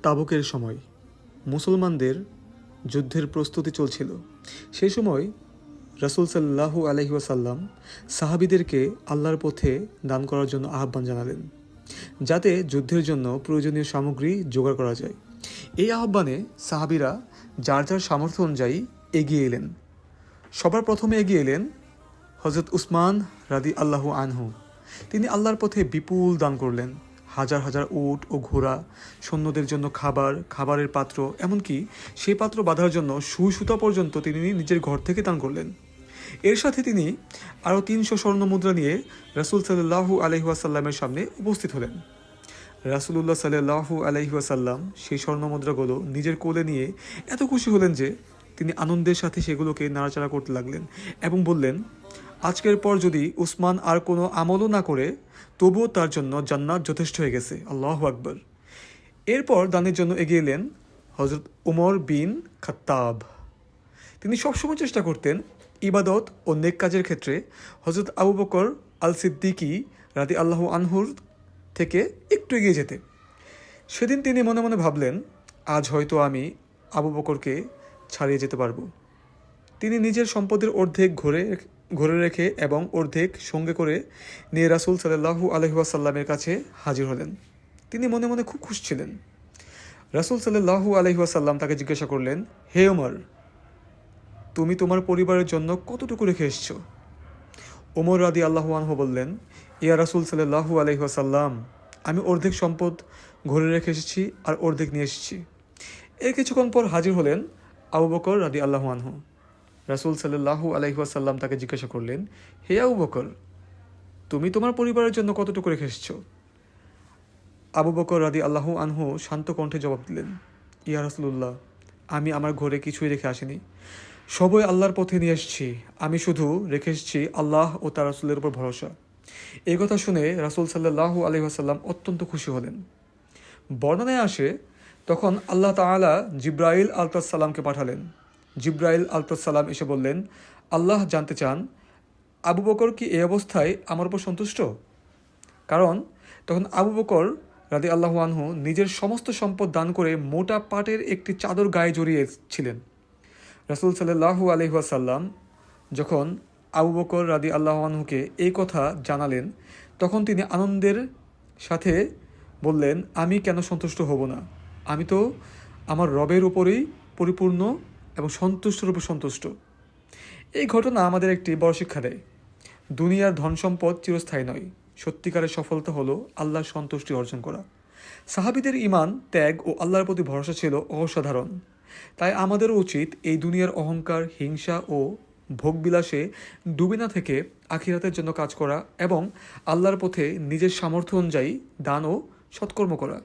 তাবুকের সময় মুসলমানদের যুদ্ধের প্রস্তুতি চলছিল। সেই সময় রাসূল সাল্লাল্লাহু আলাইহি ওয়াসাল্লাম সাহাবীদেরকে আল্লাহর পথে দান করার জন্য আহ্বান জানালেন, যাতে যুদ্ধের জন্য প্রয়োজনীয় সামগ্রী জোগাড় করা যায়। এই আহ্বানে সাহাবীরা যার যার সামর্থ্য অনুযায়ী এগিয়ে এলেন। সবার প্রথমে এগিয়ে এলেন হযরত উসমান রাদিয়াল্লাহু আনহু। তিনি আল্লাহর পথে বিপুল দান করলেন। হাজার হাজার উট ও ঘোড়া, সৈন্যদের জন্য খাবারের পাত্র, এমনকি সেই পাত্র বাঁধার জন্য সুই সুতা পর্যন্ত তিনি নিজের ঘর থেকে দান করলেন। এর সাথে তিনি আরও 300 স্বর্ণ মুদ্রা নিয়ে রাসূল সাল্লাল্লাহু আলাইহি ওয়াসাল্লামের সামনে উপস্থিত হলেন। রাসূলুল্লাহ সাল্লাল্লাহু আলাইহি ওয়াসাল্লাম সেই স্বর্ণ মুদ্রাগুলো নিজের কোলে নিয়ে এত খুশি হলেন যে তিনি আনন্দের সাথে সেগুলোকে নাড়াচাড়া করতে লাগলেন এবং বললেন, আজকের পর যদি উসমান আর কোনো আমলও না করে তবুও তার জন্য জান্নাত যথেষ্ট হয়ে গেছে। আল্লাহু আকবার। এরপর দানের জন্য এগিয়ে এলেন হযরত উমর বিন খাত্তাব। তিনি সবসময় চেষ্টা করতেন ইবাদত ও নেক কাজের ক্ষেত্রে হযরত আবু বকর আল সিদ্দিকী রাদিয়াল্লাহু আনহুর থেকে একটু এগিয়ে যেতে। সেদিন তিনি মনে মনে ভাবলেন, আজ হয়তো আমি আবু বকরকে ছাড়িয়ে যেতে পারবো। তিনি নিজের সম্পদের অর্ধেক ঘরে রেখে এবং অর্ধেক সঙ্গে করে নিয়ে রাসূল সাল্লাল্লাহু আলাইহি ওয়াসাল্লামের কাছে হাজির হলেন। তিনি মনে মনে খুব খুশি ছিলেন। রাসূল সাল্লাল্লাহু আলাইহি ওয়াসাল্লাম তাকে জিজ্ঞাসা করলেন, হে ওমর, তুমি তোমার পরিবারের জন্য কতটুকু রেখে এসেছো? ওমর রাদিয়াল্লাহু আনহু বললেন, ইয়া রাসূল সাল্লাল্লাহু আলাইহি ওয়াসাল্লাম, আমি অর্ধেক সম্পদ ঘরে রেখে এসেছি আর অর্ধেক নিয়ে এসেছি। এর কিছুক্ষণ পর হাজির হলেন আবু বকর রাদিয়াল্লাহু আনহু। রাসূল সাল্লাল্লাহু আলাইহি ওয়াসাল্লাম তাকে জিজ্ঞাসা করলেন, হে আবু বকর, তুমি তোমার পরিবারের জন্য কতটুকু রেখে এসেছো? আবু বকর রাদিয়াল্লাহু আনহু শান্ত কণ্ঠে জবাব দিলেন, ইয়া রাসূলুল্লাহ, আমি আমার ঘরে কিছুই রেখে আসিনি, সবই আল্লাহর পথে নিয়ে এসেছি। আমি শুধু রেখে এসেছি আল্লাহ ও তার রাসূলের উপর ভরসা। এই কথা শুনে রাসূল সাল্লাল্লাহু আলাইহি ওয়াসাল্লাম অত্যন্ত খুশি হলেন। বর্ণনায় আসে, তখন আল্লাহ তাআলা জিবরাইল আলাইহিসসালামকে পাঠালেন। জিবরাইল আলাইহিসসালাম এসে বললেন, আল্লাহ জানতে চান আবু বকর কি এই অবস্থায় আমার উপর সন্তুষ্ট? কারণ তখন আবু বকর রাদিয়াল্লাহু আনহু নিজের সমস্ত সম্পদ দান করে মোটা পাটের একটি চাদর গায়ে জড়িয়েছিলেন। রাসূল সাল্লাল্লাহু আলাইহি ওয়াসাল্লাম যখন আবু বকর রাদিয়াল্লাহু আনহুকে এই কথা জানালেন, তখন তিনি আনন্দের সাথে বললেন, আমি কেন সন্তুষ্ট হব না? আমি তো আমার রবের উপরেই পরিপূর্ণ এবং সন্তুষ্টর উপর সন্তুষ্ট। এই ঘটনা আমাদের একটি বড় শিক্ষা দেয়। দুনিয়ার ধন সম্পদ চিরস্থায়ী নয়। সত্যিকারের সফলতা হলো আল্লাহর সন্তুষ্টি অর্জন করা। সাহাবীদের ঈমান, ত্যাগ ও আল্লাহর প্রতি ভরসা ছিল অসাধারণ। তাই আমাদেরও উচিত এই দুনিয়ার অহংকার, হিংসা ও ভোগবিলাসে ডুবে না থেকে আখিরাতের জন্য কাজ করা এবং আল্লাহর পথে নিজের সামর্থ্য অনুযায়ী দান ও সৎকর্ম করা।